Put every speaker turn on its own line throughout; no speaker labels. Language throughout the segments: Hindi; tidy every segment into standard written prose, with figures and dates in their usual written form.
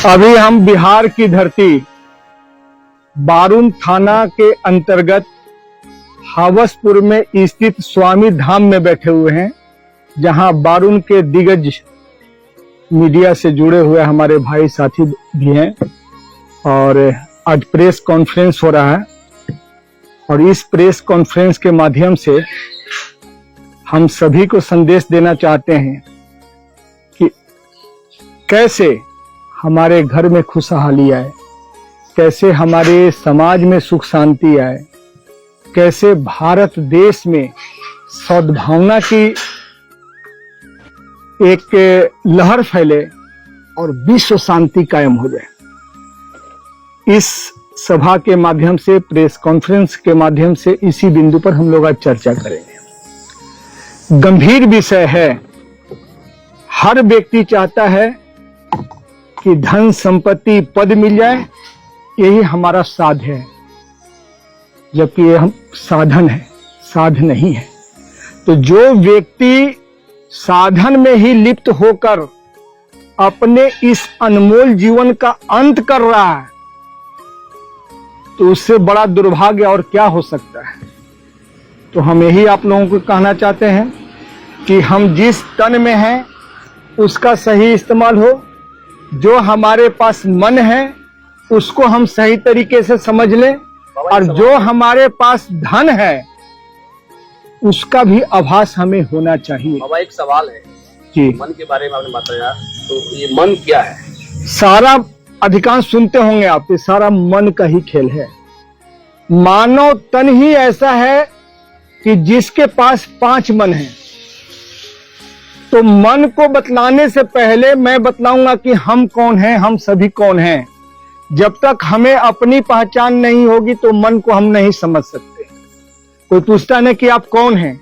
अभी हम बिहार की धरती बारून थाना के अंतर्गत हावसपुर में स्थित स्वामी धाम में बैठे हुए हैं, जहां बारून के दिग्गज मीडिया से जुड़े हुए हमारे भाई साथी भी हैं और आज प्रेस कॉन्फ्रेंस हो रहा है। और इस प्रेस कॉन्फ्रेंस के माध्यम से हम सभी को संदेश देना चाहते हैं कि कैसे हमारे घर में खुशहाली आए, कैसे हमारे समाज में सुख शांति आए, कैसे भारत देश में सद्भावना की एक लहर फैले और विश्व शांति कायम हो जाए। इस सभा के माध्यम से, प्रेस कॉन्फ्रेंस के माध्यम से इसी बिंदु पर हम लोग आज चर्चा करेंगे। गंभीर विषय है। हर व्यक्ति चाहता है कि धन संपत्ति पद मिल जाए, यही हमारा साध है, जबकि ये हम साधन है, साध नहीं है। तो जो व्यक्ति साधन में ही लिप्त होकर अपने इस अनमोल जीवन का अंत कर रहा है, तो उससे बड़ा दुर्भाग्य और क्या हो सकता है। तो हम यही आप लोगों को कहना चाहते हैं कि हम जिस तन में हैं उसका सही इस्तेमाल हो, जो हमारे पास मन है उसको हम सही तरीके से समझ लें, और जो हमारे पास धन है उसका भी आभास हमें होना चाहिए।
बाबा एक सवाल है
जी,
मन के बारे में आपने बताया, तो ये मन क्या है?
सारा अधिकांश सुनते होंगे आप, ये सारा मन का ही खेल है। मानव तन ही ऐसा है कि जिसके पास 5 मन है। तो मन को बतलाने से पहले मैं बतलाऊंगा कि हम कौन हैं, हम सभी कौन हैं। जब तक हमें अपनी पहचान नहीं होगी तो मन को हम नहीं समझ सकते। कोई पूछता है कि आप कौन हैं,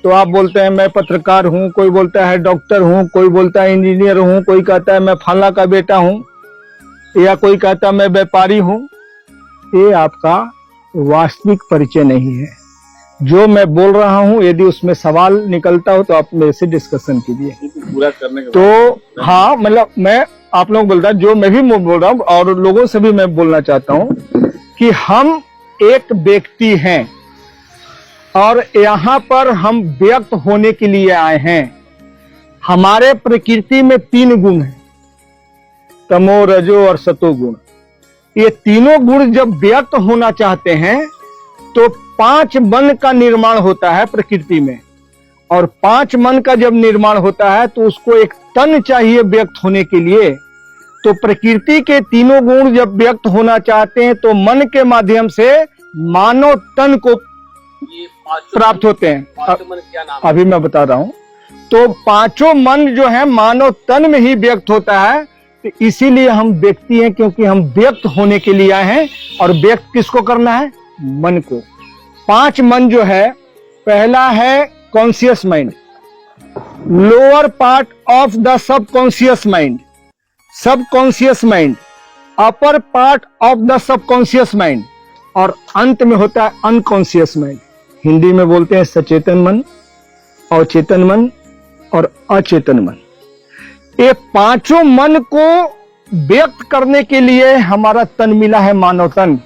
तो आप बोलते हैं मैं पत्रकार हूं, कोई बोलता है डॉक्टर हूं, कोई बोलता है इंजीनियर हूं, कोई कहता है मैं फला का बेटा हूं, या कोई कहता है मैं व्यापारी हूं। ये आपका वास्तविक परिचय नहीं है। जो मैं बोल रहा हूं, यदि उसमें सवाल निकलता हो तो आप मेरे से डिस्कशन कीजिए।
पूरा करने के
तो हाँ, मतलब मैं आप लोग बोल रहा हूं, जो मैं भी बोल रहा हूं और लोगों से भी मैं बोलना चाहता हूं कि हम एक व्यक्ति हैं और यहाँ पर हम व्यक्त होने के लिए आए हैं। हमारे प्रकृति में 3 गुण हैं, तमो, रजो और सतो गुण। ये तीनों गुण जब व्यक्त होना चाहते हैं तो 5 मन का निर्माण होता है प्रकृति में, और 5 मन का जब निर्माण होता है तो उसको एक तन चाहिए व्यक्त होने के लिए। तो प्रकृति के तीनों गुण जब व्यक्त होना चाहते हैं तो मन के माध्यम से मानव तन को प्राप्त होते हैं।
मन क्या नाम है?
अभी मैं बता रहा हूं। तो 5 मन जो है मानव तन में ही व्यक्त होता है। तो इसीलिए हम व्यक्ति हैं, क्योंकि हम व्यक्त होने के लिए आए हैं। और व्यक्त किसको करना है? मन को। 5 मन जो है, पहला है conscious mind, lower part of the subconscious mind, subconscious mind, upper part of the subconscious mind, और अंत में होता है अनकॉन्शियस माइंड। हिंदी में बोलते हैं सचेतन मन, अवचेतन मन और अचेतन मन। ये 5 मन को व्यक्त करने के लिए हमारा तन मिला है, मानव तन।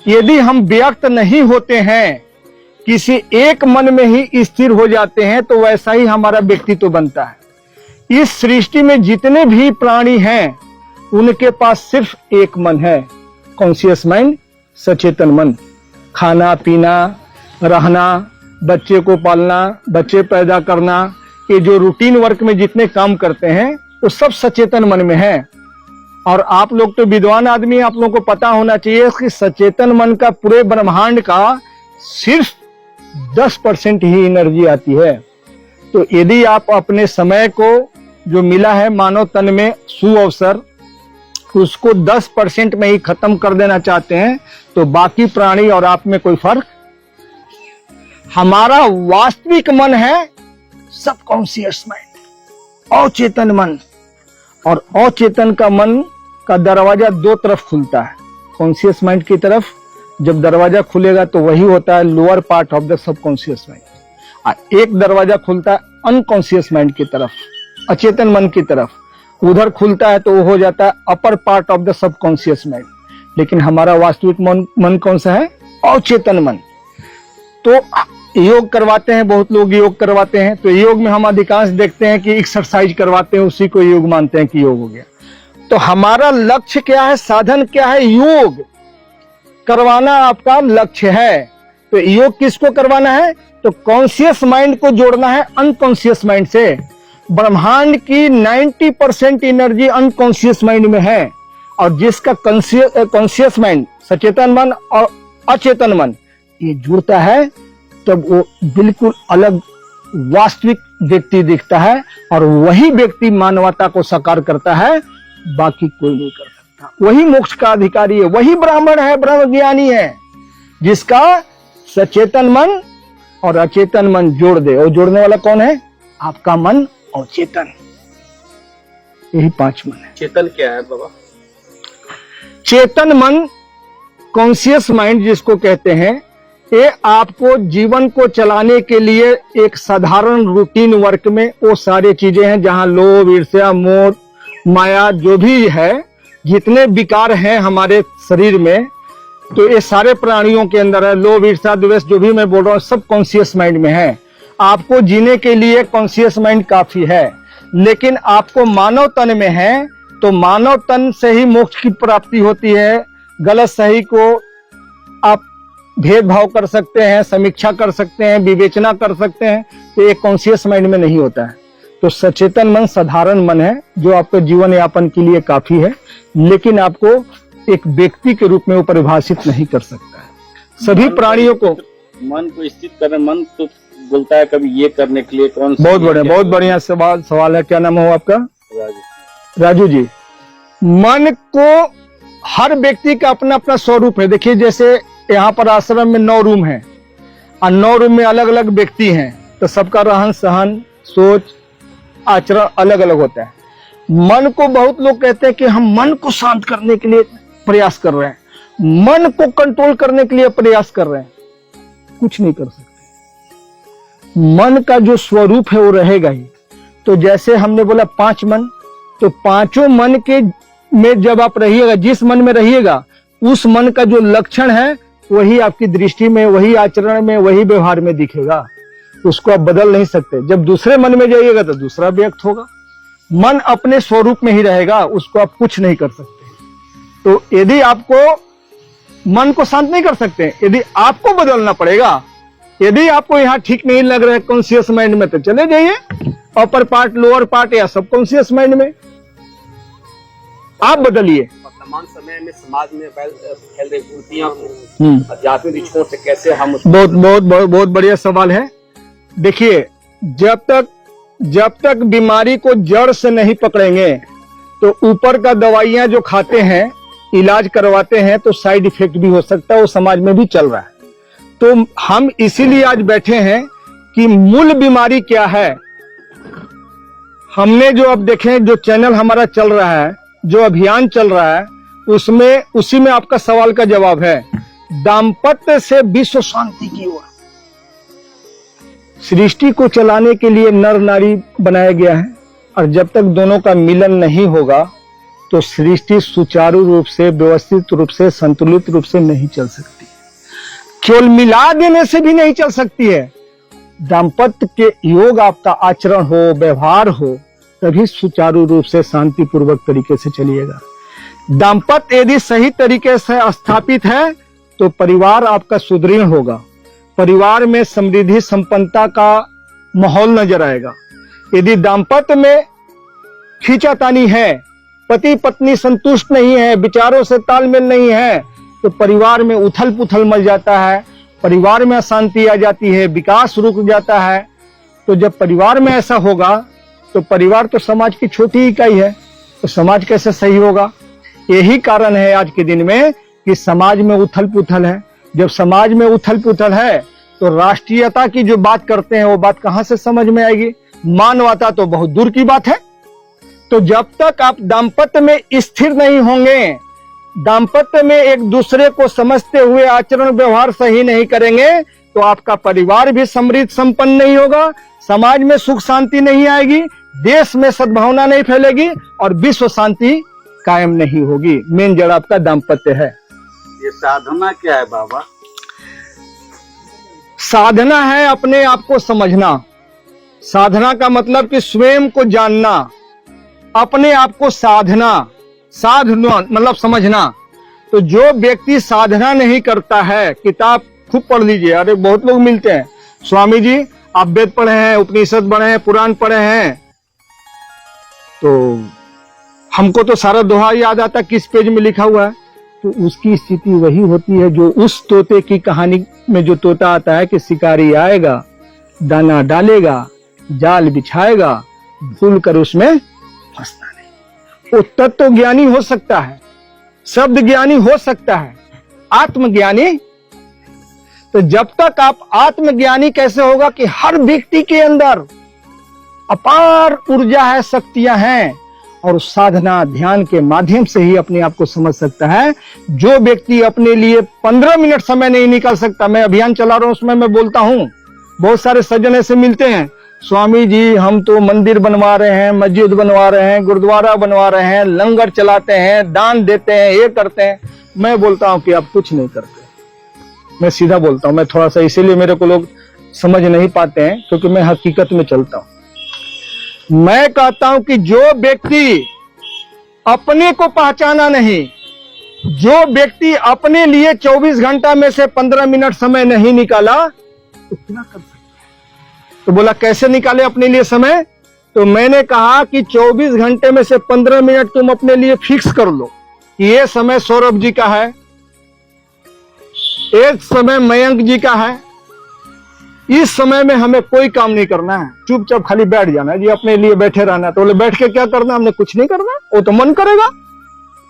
यदि हम व्यक्त नहीं होते हैं, किसी एक मन में ही स्थिर हो जाते हैं, तो वैसा ही हमारा व्यक्तित्व बनता है। इस सृष्टि में जितने भी प्राणी हैं उनके पास सिर्फ एक मन है, कॉन्शियस माइंड, सचेतन मन। खाना पीना, रहना, बच्चे को पालना, बच्चे पैदा करना, ये जो रूटीन वर्क में जितने काम करते हैं वो सब सचेतन मन में है। और आप लोग तो विद्वान आदमी, आप लोगों को पता होना चाहिए कि सचेतन मन का पूरे ब्रह्मांड का सिर्फ 10% ही एनर्जी आती है। तो यदि आप अपने समय को जो मिला है मानव तन में सुअवसर, उसको 10% में ही खत्म कर देना चाहते हैं, तो बाकी प्राणी और आप में कोई फर्क। हमारा वास्तविक मन है सबकॉन्शियस माइंड, अचेतन मन। और अचेतन का मन का दरवाजा 2 तरफ खुलता है। कॉन्शियस माइंड की तरफ जब दरवाजा खुलेगा तो वही होता है lower part of the subconscious mind. एक दरवाजा खुलता है अनकॉन्शियस माइंड की तरफ, अचेतन मन की तरफ, उधर खुलता है तो वो हो जाता है upper part of the subconscious mind. लेकिन हमारा वास्तविक मन कौन सा है? अचेतन मन। तो योग करवाते हैं, बहुत लोग योग करवाते हैं, तो योग में हम अधिकांश देखते हैं कि एक्सरसाइज करवाते हैं, उसी को योग मानते हैं कि योग हो गया। तो हमारा लक्ष्य क्या है, साधन क्या है? योग करवाना आपका लक्ष्य है। तो योग किसको करवाना है? तो कॉन्शियस माइंड को जोड़ना है अनकॉन्शियस माइंड से। ब्रह्मांड की 90% एनर्जी अनकॉन्शियस माइंड में है, और जिसका कॉन्शियस माइंड, सचेतन मन और अचेतन मन ये जुड़ता है, तब वो बिल्कुल अलग वास्तविक व्यक्ति दिखता है, और वही व्यक्ति मानवता को साकार करता है, बाकी कोई नहीं कर सकता। वही मोक्ष का अधिकारी है, वही ब्राह्मण है, ब्रह्म ज्ञानी है, जिसका सचेतन मन और अचेतन मन जोड़ दे। और जोड़ने वाला कौन है? आपका मन और चेतन। यही 5 मन है।
चेतन क्या है बाबा?
चेतन मन, कॉन्शियस माइंड जिसको कहते हैं, ये आपको जीवन को चलाने के लिए एक साधारण रूटीन वर्क में वो सारी चीजें हैं जहां लोभ, ईर्ष्या, मोह, माया जो भी है, जितने विकार हैं हमारे शरीर में, तो ये सारे प्राणियों के अंदर है। लोभ, ईर्ष्या, द्वेष जो भी मैं बोल रहा हूँ सब कॉन्शियस माइंड में है। आपको जीने के लिए कॉन्शियस माइंड काफी है, लेकिन आपको मानव तन में है, तो मानव तन से ही मोक्ष की प्राप्ति होती है। गलत सही को आप भेदभाव कर सकते हैं, समीक्षा कर सकते हैं, विवेचना कर सकते हैं, तो ये कॉन्शियस माइंड में नहीं होता है। तो सचेतन मन साधारण मन है जो आपके जीवन यापन के लिए काफी है, लेकिन आपको एक व्यक्ति के रूप में वो परिभाषित नहीं कर सकता है। सभी प्राणियों को
मन को स्थित करना, मन तो बोलता है कभी ये करने के लिए कौन।
बहुत बढ़िया सवाल है। क्या नाम हो आपका? राजू जी। मन को हर व्यक्ति का अपना अपना स्वरूप है। देखिए जैसे यहाँ पर आश्रम में 9 रूम है, और 9 रूम में अलग अलग व्यक्ति हैं, तो सबका रहन सहन, सोच, आचरण अलग अलग होता है। मन को बहुत लोग कहते हैं कि हम मन को शांत करने के लिए प्रयास कर रहे हैं, मन को कंट्रोल करने के लिए प्रयास कर रहे हैं। कुछ नहीं कर सकते। मन का जो स्वरूप है वो रहेगा ही। तो जैसे हमने बोला 5 मन, तो पांचों मन के में जब आप रहिएगा, जिस मन में रहिएगा, उस मन का जो लक्षण है वही आपकी दृष्टि में, वही आचरण में, वही व्यवहार में दिखेगा। उसको आप बदल नहीं सकते। जब दूसरे मन में जाइएगा तो दूसरा व्यक्त होगा। मन अपने स्वरूप में ही रहेगा, उसको आप कुछ नहीं कर सकते। तो यदि आपको मन को शांत नहीं कर सकते, यदि आपको बदलना पड़ेगा, यदि आपको यहाँ ठीक नहीं लग रहा है कॉन्शियस माइंड में, तो चले जाइए अपर पार्ट, लोअर पार्ट या सब कॉन्शियस माइंड में आप बदलिए।
वर्तमान समय में समाज में फैल रही कुरीतियां, अध्यात्मिक दृष्टिकोण से कैसे हम
बहुत बढ़िया सवाल है। देखिए जब तक बीमारी को जड़ से नहीं पकड़ेंगे, तो ऊपर का दवाइयां जो खाते हैं, इलाज करवाते हैं, तो साइड इफेक्ट भी हो सकता है। वो समाज में भी चल रहा है। तो हम इसीलिए आज बैठे हैं कि मूल बीमारी क्या है। हमने जो अब देखें, जो चैनल हमारा चल रहा है, जो अभियान चल रहा है, उसी में आपका सवाल का जवाब है। दाम्पत्य से विश्व शांति की ओर। सृष्टि को चलाने के लिए नर नारी बनाया गया है, और जब तक दोनों का मिलन नहीं होगा तो सृष्टि सुचारू रूप से, व्यवस्थित रूप से, संतुलित रूप से नहीं चल सकती। केवल मिला देने से भी नहीं चल सकती है। दाम्पत्य के योग आपका आचरण हो, व्यवहार हो, तभी सुचारू रूप से शांतिपूर्वक तरीके से चलिएगा। दाम्पत्य यदि सही तरीके से स्थापित है तो परिवार आपका सुदृढ़ होगा, परिवार में समृद्धि संपन्नता का माहौल नजर आएगा। यदि दाम्पत्य में खींचातानी है, पति पत्नी संतुष्ट नहीं है, विचारों से तालमेल नहीं है, तो परिवार में उथल पुथल मच जाता है, परिवार में अशांति आ जाती है, विकास रुक जाता है। तो जब परिवार में ऐसा होगा तो परिवार तो समाज की छोटी इकाई है, तो समाज कैसे सही होगा। यही कारण है आज के दिन में कि समाज में उथल पुथल है। जब समाज में उथल पुथल है तो राष्ट्रीयता की जो बात करते हैं वो बात कहां से समझ में आएगी। मानवता तो बहुत दूर की बात है। तो जब तक आप दाम्पत्य में स्थिर नहीं होंगे, दाम्पत्य में एक दूसरे को समझते हुए आचरण व्यवहार सही नहीं करेंगे, तो आपका परिवार भी समृद्ध संपन्न नहीं होगा, समाज में सुख शांति नहीं आएगी, देश में सद्भावना नहीं फैलेगी और विश्व शांति कायम नहीं होगी। मेन जड़ आपका दाम्पत्य है।
ये साधना क्या है बाबा?
साधना है अपने आप को समझना। साधना का मतलब कि स्वयं को जानना, अपने आप को साधना। साधना मतलब समझना। तो जो व्यक्ति साधना नहीं करता है, किताब खूब पढ़ लीजिए। अरे बहुत लोग मिलते हैं, स्वामी जी आप वेद पढ़े हैं, उपनिषद पढ़े हैं, पुराण पढ़े हैं, तो हमको तो सारा दोहा याद आता किस पेज में लिखा हुआ है। तो उसकी स्थिति वही होती है जो उस तोते की कहानी में जो तोता आता है कि शिकारी आएगा, दाना डालेगा, जाल बिछाएगा, भूल कर उसमें फंसना नहीं। वो तत्व ज्ञानी हो सकता है, शब्द ज्ञानी हो सकता है, आत्मज्ञानी। तो जब तक आप आत्मज्ञानी कैसे होगा कि हर व्यक्ति के अंदर अपार ऊर्जा है, शक्तियां हैं, और साधना ध्यान के माध्यम से ही अपने आप को समझ सकता है। जो व्यक्ति अपने लिए 15 मिनट समय नहीं निकाल सकता, मैं अभियान चला रहा हूं उसमें मैं बोलता हूं, बहुत सारे सज्जन ऐसे मिलते हैं, स्वामी जी हम तो मंदिर बनवा रहे हैं, मस्जिद बनवा रहे हैं, गुरुद्वारा बनवा रहे हैं, लंगर चलाते हैं, दान देते हैं, ये करते हैं। मैं बोलता हूं कि आप कुछ नहीं करते। मैं सीधा बोलता हूं, मैं थोड़ा सा इसीलिए मेरे को लोग समझ नहीं पाते हैं क्योंकि मैं हकीकत में चलता हूं। मैं कहता हूं कि जो व्यक्ति अपने को पहचाना नहीं, जो व्यक्ति अपने लिए 24 घंटा में से 15 मिनट समय नहीं निकाला, तो क्या कर सकता है? तो बोला कैसे निकाले अपने लिए समय? तो मैंने कहा कि 24 घंटे में से 15 मिनट तुम अपने लिए फिक्स कर लो कि ये समय सौरभ जी का है, एक समय मयंक जी का है, इस समय में हमें कोई काम नहीं करना है, चुपचाप खाली बैठ जाना है जी, अपने लिए बैठे रहना है। तो बोले बैठ के क्या करना, हमने कुछ नहीं करना, वो तो मन करेगा,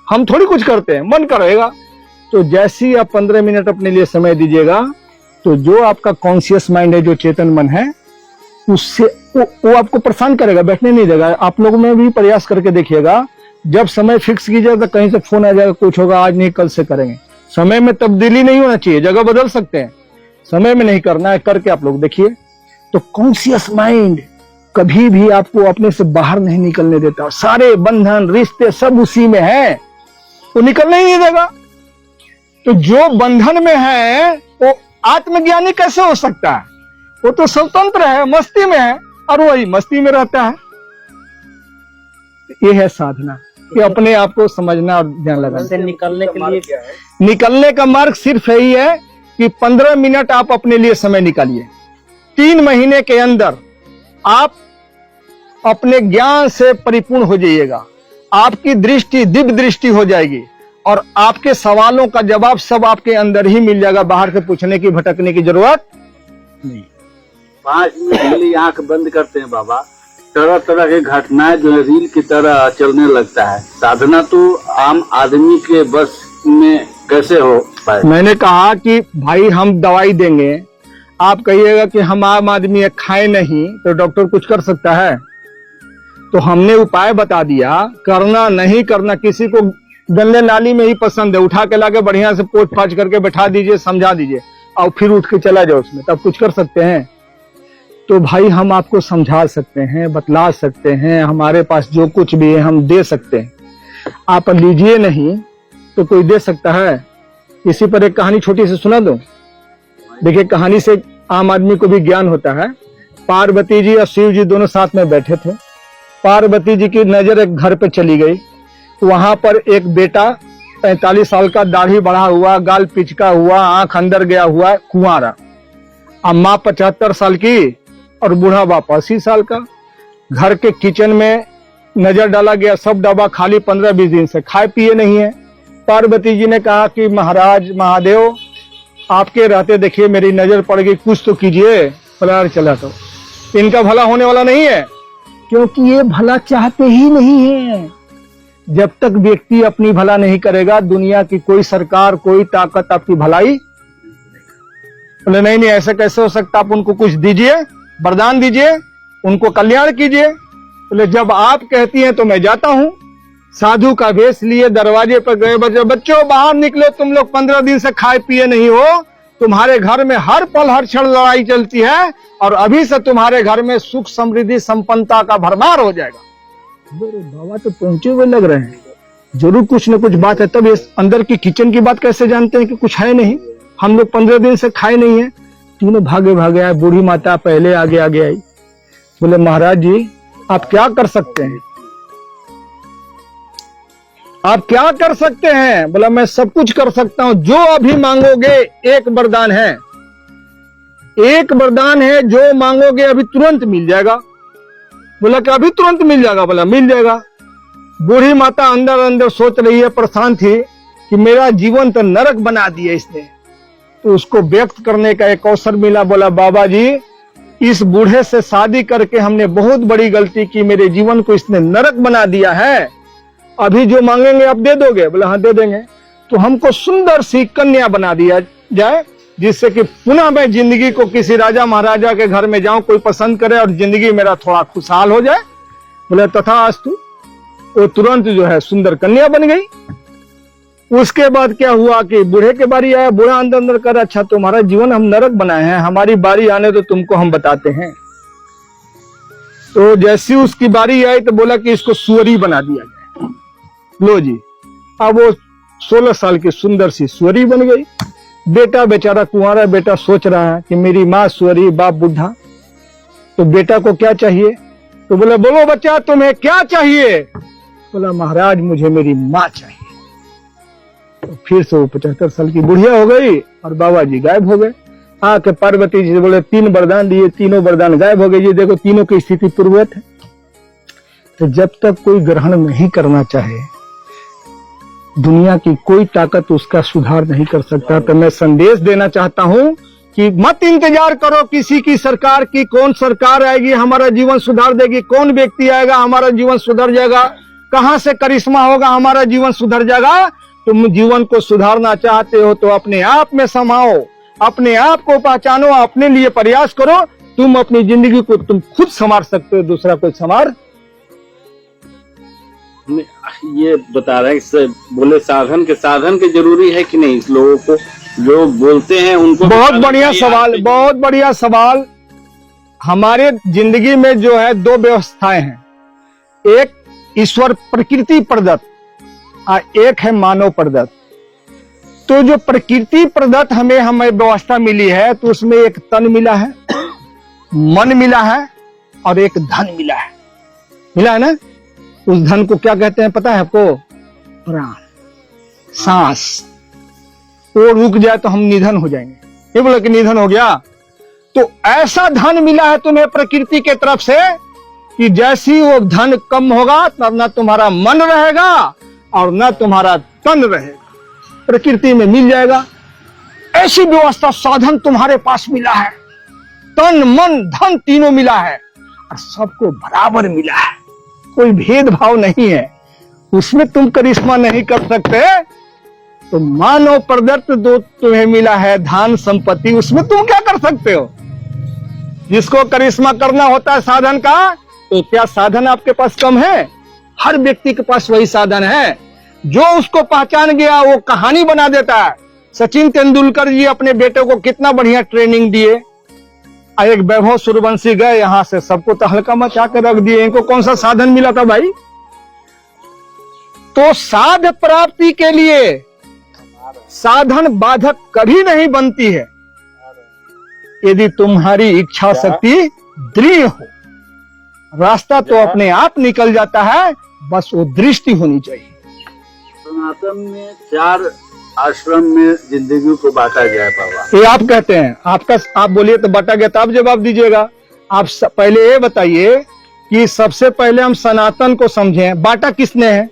हम थोड़ी कुछ करते हैं, मन करेगा। तो जैसे ही आप 15 मिनट अपने लिए समय दीजिएगा, तो जो आपका कॉन्शियस माइंड है, जो चेतन मन है, उससे वो आपको परेशान करेगा, बैठने नहीं देगा। आप लोगों में भी प्रयास करके देखिएगा, जब समय फिक्स कीजिएगा तो कहीं से फोन आ जाएगा, कुछ होगा, आज नहीं कल से करेंगे। समय में तब्दीली नहीं होना चाहिए, जगह बदल सकते हैं, समय में नहीं करना है, करके आप लोग देखिए। तो कॉन्शियस माइंड कभी भी आपको अपने से बाहर नहीं निकलने देता, सारे बंधन रिश्ते सब उसी में है, वो निकलने ही नहीं देगा। तो जो बंधन में है वो आत्मज्ञानी कैसे हो सकता है? वो तो स्वतंत्र है, मस्ती में है, और वही मस्ती में रहता है। ये है साधना, कि अपने आप को समझना और ध्यान लगाना।
निकलने के लिए क्या है?
निकलने का मार्ग सिर्फ यही है कि 15 मिनट आप अपने लिए समय निकालिए। 3 महीने के अंदर आप अपने ज्ञान से परिपूर्ण हो जाइएगा, आपकी दृष्टि दिव्य दृष्टि हो जाएगी, और आपके सवालों का जवाब सब आपके अंदर ही मिल जाएगा, बाहर से पूछने की भटकने की जरूरत नहीं।
5 मिनट के लिए आंख बंद करते हैं बाबा, तरह तरह की घटनाएं जो है रील की तरह चलने लगता है। साधना तो आम आदमी के बस में कैसे हो पाए?
मैंने कहा कि भाई हम दवाई देंगे, आप कहिएगा कि हम आम आदमी है, खाए नहीं, तो डॉक्टर कुछ कर सकता है? तो हमने उपाय बता दिया, करना नहीं करना। किसी को गंदे नाली में ही पसंद है, उठा के लाके बढ़िया से पोछ पाछ करके बैठा दीजिए, समझा दीजिए, और फिर उठ के चला जाओ उसमें, तब कुछ कर सकते हैं? तो भाई हम आपको समझा सकते हैं, बतला सकते हैं, हमारे पास जो कुछ भी है हम दे सकते हैं। आप लीजिए नहीं तो कोई दे सकता है? इसी पर एक कहानी छोटी सी सुना दूं। देखिए, कहानी से आम आदमी को भी ज्ञान होता है। पार्वती जी और शिव जी दोनों साथ में बैठे थे। पार्वती जी की नजर एक घर पे चली गई, वहां पर एक बेटा 45 साल का, दाढ़ी बढ़ा हुआ, गाल पिचका हुआ, आंख अंदर गया हुआ, कुंवारा। अम्मा 75 साल की और बूढ़ा बाप 80 साल का। घर के किचन में नजर डाला गया, सब डब्बा खाली, 15-20 दिन से खाए पिए नहीं है। पार्वती जी ने कहा कि महाराज महादेव, आपके रहते देखिए मेरी नजर पड़ गई, कुछ तो कीजिए। बोला चला, तो इनका भला होने वाला नहीं है, क्योंकि ये भला चाहते ही नहीं है। जब तक व्यक्ति अपनी भला नहीं करेगा, दुनिया की कोई सरकार, कोई ताकत आपकी भलाई। बोले नहीं नहीं, ऐसा कैसे हो सकता, आप उनको कुछ दीजिए, वरदान दीजिए, उनको कल्याण कीजिए। बोले जब आप कहती हैं तो मैं जाता हूं। साधु का वेश लिए दरवाजे पर गए, बच्चों बाहर निकलो, तुम लोग 15 दिन से खाए पिए नहीं हो, तुम्हारे घर में हर पल हर क्षण लड़ाई चलती है, और अभी से तुम्हारे घर में सुख समृद्धि संपन्नता का भरमार हो जाएगा। अरे बाबा तो पहुंचे हुए लग रहे हैं, जरूर कुछ न कुछ बात है। तब ये अंदर की किचन की बात कैसे जानते हैं कि कुछ है नहीं? हम लोग 15 दिन से खाए नहीं है। तीनों भागे भागे आए, बूढ़ी माता पहले आगे आगे आई, बोले महाराज जी आप क्या कर सकते हैं, आप क्या कर सकते हैं? बोला मैं सब कुछ कर सकता हूं, जो अभी मांगोगे। एक वरदान है, एक वरदान है, जो मांगोगे अभी तुरंत मिल जाएगा। बोला कि अभी तुरंत मिल जाएगा? बोला मिल जाएगा। बूढ़ी माता अंदर अंदर सोच रही है, परेशान थी कि मेरा जीवन तो नरक बना दिया इसने। तो उसको व्यक्त करने का एक अवसर मिला। बोला बाबा जी इस बूढ़े से शादी करके हमने बहुत बड़ी गलती की, मेरे जीवन को इसने नरक बना दिया है, अभी जो मांगेंगे आप दे दोगे? बोला हाँ दे देंगे। तो हमको सुंदर सी कन्या बना दिया जाए, जिससे कि पुनः मैं जिंदगी को किसी राजा महाराजा के घर में जाऊं, कोई पसंद करे और जिंदगी मेरा थोड़ा खुशहाल हो जाए। बोले तथास्तु। वो तुरंत जो है सुंदर कन्या बन गई। उसके बाद क्या हुआ कि बूढ़े के बारी आया। बूढ़ा अंदर अंदर कर, अच्छा तुम्हारा जीवन हम नरक बनाए हैं, हमारी बारी आने तो तुमको हम बताते हैं। तो जैसी उसकी बारी आई तो बोला कि इसको सुअरी बना दिया जाए। लो जी, अब वो 16 साल की सुंदर सी सुअरी बन गई। बेटा बेचारा कुंवारा बेटा सोच रहा है कि मेरी माँ सुअरी बाप बुढ़ा, तो बेटा को क्या चाहिए? तो बोले बोलो बच्चा तुम्हें क्या चाहिए? बोला महाराज मुझे मेरी माँ चाहिए। तो फिर से वो 75 साल की बुढ़िया हो गई और बाबा जी गायब हो गए। आके पार्वती जी बोले 3 वरदान दिए, तीनों वरदान गायब हो गए। ये देखो तीनों की स्थिति पूर्ववत है। तो जब तक कोई ग्रहण नहीं करना चाहे, दुनिया की कोई ताकत उसका सुधार नहीं कर सकता। तो मैं संदेश देना चाहता हूं कि मत इंतजार करो किसी की सरकार की, कौन सरकार आएगी हमारा जीवन सुधार देगी, कौन व्यक्ति आएगा हमारा जीवन सुधर जाएगा, कहां से करिश्मा होगा हमारा जीवन सुधर जाएगा। तुम जीवन को सुधारना चाहते हो तो अपने आप में समाओ, अपने आप को पहचानो, अपने लिए प्रयास करो। तुम अपनी जिंदगी को तुम खुद संवार सकते हो, दूसरा कोई संवार।
ये बता रहे हैं बोले साधन के जरूरी है कि नहीं? इस लोगों को जो बोलते हैं उनको
बहुत बढ़िया सवाल, बहुत बढ़िया सवाल। हमारे जिंदगी में जो है 2 व्यवस्थाएं हैं, एक ईश्वर प्रकृति प्रदत्त और एक है मानव प्रदत्त। तो जो प्रकृति प्रदत्त हमें व्यवस्था मिली है, तो उसमें एक तन मिला है, मन मिला है और एक धन मिला है ना। उस धन को क्या कहते हैं पता है आपको? प्राण, सांस। वो रुक जाए तो हम निधन हो जाएंगे। ये बोले कि निधन हो गया। तो ऐसा धन मिला है तुम्हें प्रकृति के तरफ से कि जैसी वो धन कम होगा तब ना तुम्हारा मन रहेगा और ना तुम्हारा तन रहेगा, प्रकृति में मिल जाएगा। ऐसी व्यवस्था साधन तुम्हारे पास मिला है, तन मन धन तीनों मिला है और सबको बराबर मिला है, कोई भेदभाव नहीं है। उसमें तुम करिश्मा नहीं कर सकते। तो मानव प्रदत्त जो तुम्हें मिला है धन संपत्ति, उसमें तुम क्या कर सकते हो? जिसको करिश्मा करना होता है साधन का, तो क्या साधन आपके पास कम है? हर व्यक्ति के पास वही साधन है। जो उसको पहचान गया वो कहानी बना देता है। सचिन तेंदुलकर जी अपने बेटे को कितना बढ़िया ट्रेनिंग दिए। एक वैभव सूर्यवंशी गए यहां से, सबको तो हल्का मचा के रख दिए। इनको कौन सा साधन मिला था भाई? तो साध प्राप्ति के लिए साधन बाधक कभी नहीं बनती है, यदि तुम्हारी इच्छा शक्ति दृढ़ हो। रास्ता तो अपने आप निकल जाता है, बस वो दृष्टि होनी चाहिए।
सनातन में 4 आश्रम में जिंदगी को बांटा गया है बाबा।
ये आप कहते हैं, आप बोलिए तो बांटा गया, तो आप जवाब दीजिएगा। आप पहले ये बताइए कि सबसे पहले हम सनातन को समझें। बांटा किसने है?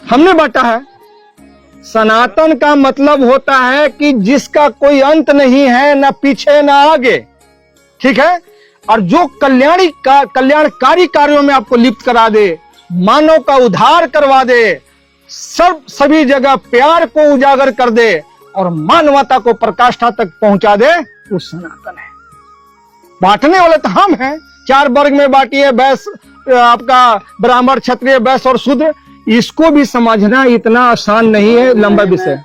हमने बांटा है। सनातन का मतलब होता है कि जिसका कोई अंत नहीं है, ना पीछे ना आगे, ठीक है, और जो कल्याणकारी कार्यों में आपको लिप्त करा दे, मानव का उद्धार करवा दे, सभी जगह प्यार को उजागर कर दे और मानवता को प्रकाष्ठा तक पहुंचा दे, वो सनातन है। बांटने वाले तो हम हैं। 4 वर्ग में बांटिए, वैश्य, आपका ब्राह्मण, क्षत्रिय, वैश्य और शूद्र। इसको भी समझना इतना आसान नहीं है, लंबा विषय।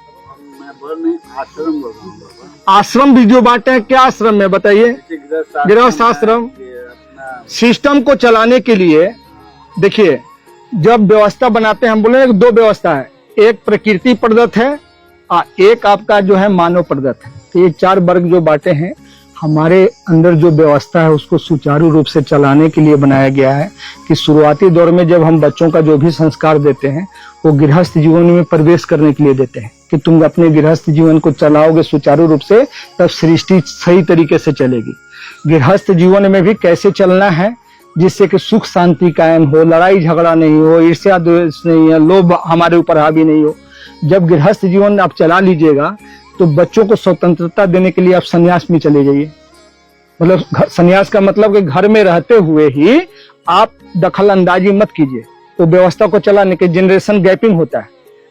मैं आश्रम बोल रहा हूँ।
आश्रम भी जो बांटे हैं, क्या आश्रम में बताइए? गृहस्थ आश्रम। सिस्टम को चलाने के लिए देखिए, जब व्यवस्था बनाते हैं हम बोले दो व्यवस्था है, एक प्रकृति प्रदत्त है और एक आपका जो है मानव प्रदत्त है। तो ये चार वर्ग जो बांटे हैं, हमारे अंदर जो व्यवस्था है उसको सुचारू रूप से चलाने के लिए बनाया गया है कि शुरुआती दौर में जब हम बच्चों का जो भी संस्कार देते हैं वो गृहस्थ जीवन में प्रवेश करने के लिए देते हैं कि तुम अपने गृहस्थ जीवन को चलाओगे सुचारू रूप से, तब सृष्टि सही तरीके से चलेगी। गृहस्थ जीवन में भी कैसे चलना है जिससे कि सुख शांति कायम हो, लड़ाई झगड़ा नहीं हो, ईर्ष्या द्वेष नहीं है, लोभ हमारे ऊपर हावी नहीं हो। जब गृहस्थ जीवन आप चला लीजिएगा तो बच्चों को स्वतंत्रता देने के लिए आप संन्यास में चले जाइए। मतलब संन्यास का मतलब कि घर में रहते हुए ही आप दखल अंदाजी मत कीजिए। तो व्यवस्था को चलाने के जनरेशन गैपिंग होता है।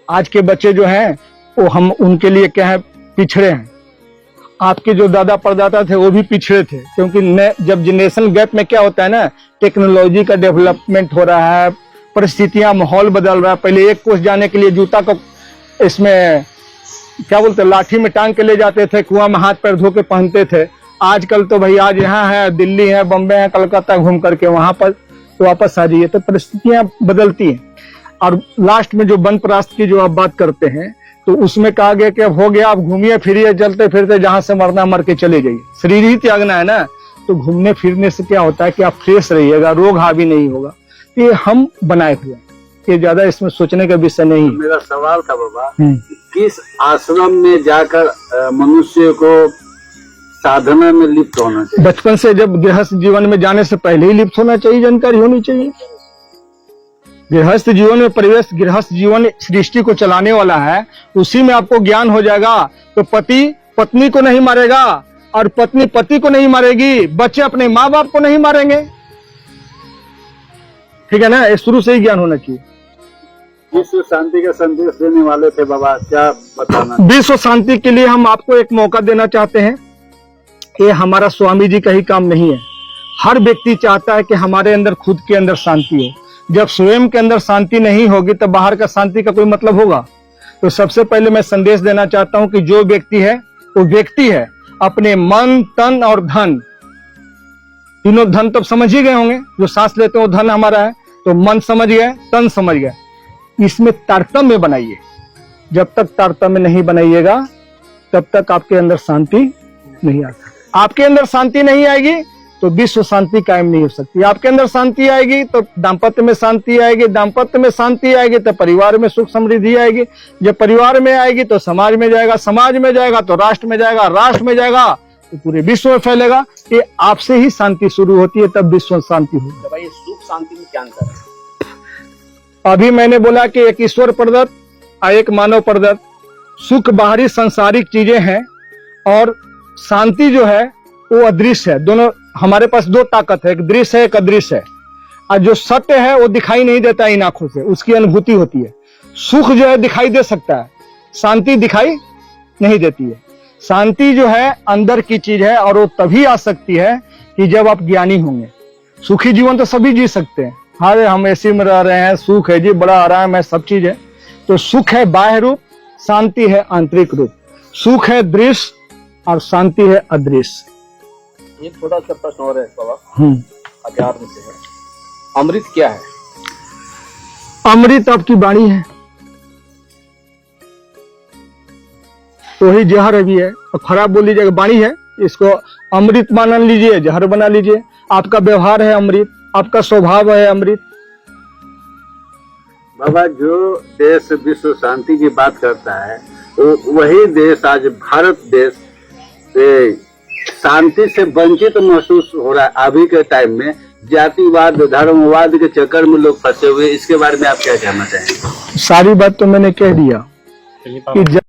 आज के बच्चे जो हैं वो हम उनके लिए क्या है, पिछड़े हैं। आपके जो दादा परदादा थे वो भी पिछड़े थे, क्योंकि जब जनरेशन गैप में क्या होता है ना, टेक्नोलॉजी का डेवलपमेंट हो रहा है, परिस्थितियां, माहौल बदल रहा है। पहले एक कोस जाने के लिए जूता को इसमें क्या बोलते, लाठी में टांग के ले जाते थे, कुआं में हाथ पैर धो के पहनते थे। आजकल तो भाई आज यहाँ है, दिल्ली है, बम्बे है, कलकत्ता घूम करके वहां पर तो वापस आ जाइए। तो परिस्थितियां बदलती हैं। और लास्ट में जो वन प्रस्थ की जो आप बात करते हैं, तो उसमें कहा गया कि अब हो गया, आप घूमिए फिरिए, चलते फिरते जहां से मरना मर के चले जाइए। शरीर ही त्यागना है ना, तो घूमने फिरने से क्या होता है कि आप फ्रेश रहिएगा, रोग हावी नहीं होगा। ये हम बनाए हुए हैं, ये ज्यादा इसमें सोचने का विषय नहीं।
मेरा सवाल था बाबा, किस आश्रम में जाकर मनुष्य को साधना में लिप्त होना चाहिए?
बचपन से, जब गृहस्थ जीवन में जाने से पहले ही लिप्त होना चाहिए, जानकारी होनी चाहिए। गृहस्थ जीवन में प्रवेश, गृहस्थ जीवन सृष्टि को चलाने वाला है, उसी में आपको ज्ञान हो जाएगा। तो पति पत्नी को नहीं मारेगा और पत्नी पति को नहीं मारेगी, बच्चे अपने माँ बाप को नहीं मारेंगे। ठीक है ना, ये शुरू से ही ज्ञान होना चाहिए।
विश्व शांति का संदेश देने वाले थे बाबा, क्या बताना?
विश्व शांति के लिए हम आपको एक मौका देना चाहते हैं। ये हमारा स्वामी जी का ही काम नहीं है। हर व्यक्ति चाहता है कि हमारे अंदर, खुद के अंदर शांति हो। जब स्वयं के अंदर शांति नहीं होगी तब बाहर का शांति का कोई मतलब होगा? तो सबसे पहले मैं संदेश देना चाहता हूं कि जो व्यक्ति है वो व्यक्ति है, अपने मन, तन और धन, तीनों धन तो समझ ही गए होंगे। जो सांस लेते हैं वो धन हमारा है, तो मन समझ गए, तन समझ गए। इसमें तारतम्य बनाइए। जब तक तारतम्य नहीं बनाइएगा तब तक आपके अंदर शांति नहीं आता। आपके अंदर शांति नहीं आएगी तो विश्व शांति कायम नहीं हो सकती। आपके अंदर शांति आएगी तो दाम्पत्य में शांति आएगी, दाम्पत्य में शांति आएगी तो परिवार में सुख समृद्धि आएगी। जब परिवार में आएगी तो समाज में जाएगा, समाज में जाएगा तो राष्ट्र में जाएगा, राष्ट्र में जाएगा तो पूरे विश्व में फैलेगा। ये आपसे ही शांति शुरू होती है, तब विश्व शांति होगी।
तो भाई सुख शांति में क्या अंतर है?
अभी मैंने बोला कि एक ईश्वर प्रदत्त और एक मानव प्रदत्त। सुख बाहरी सांसारिक चीजें हैं और शांति जो है वो अदृश्य है। दोनों, हमारे पास दो ताकत है, एक दृश्य है, एक अदृश्य है। और जो सत्य है वो दिखाई नहीं देता इन आंखों से, उसकी अनुभूति होती है। सुख जो है दिखाई दे सकता है, शांति दिखाई नहीं देती है। शांति जो है अंदर की चीज है और वो तभी आ सकती है कि जब आप ज्ञानी होंगे। सुखी जीवन तो सभी जी सकते हैं, अरे हम एसी में रह रहे हैं, सुख है जी, बड़ा आराम है, सब चीज है। तो सुख है बाह्य रूप, शांति है आंतरिक रूप। सुख है दृश्य और शांति है अदृश्य।
एक छोटा सा प्रश्न और है बाबा, अध्यात्म से है, अमृत क्या है?
अमृत आपकी वाणी है, तो ही जहर अभी है। और खराब बोल लीजिएगा, वाणी है, इसको अमृत मान लीजिए, जहर बना लीजिए। आपका व्यवहार है अमृत, आपका स्वभाव है अमृत।
बाबा, जो देश विश्व शांति की बात करता है वही देश आज भारत देश शांति से वंचित महसूस हो रहा है। अभी के टाइम में जातिवाद, धर्मवाद के चक्कर में लोग फंसे हुए, इसके बारे में आप क्या कहना चाहेंगे?
सारी बात तो मैंने कह दिया कि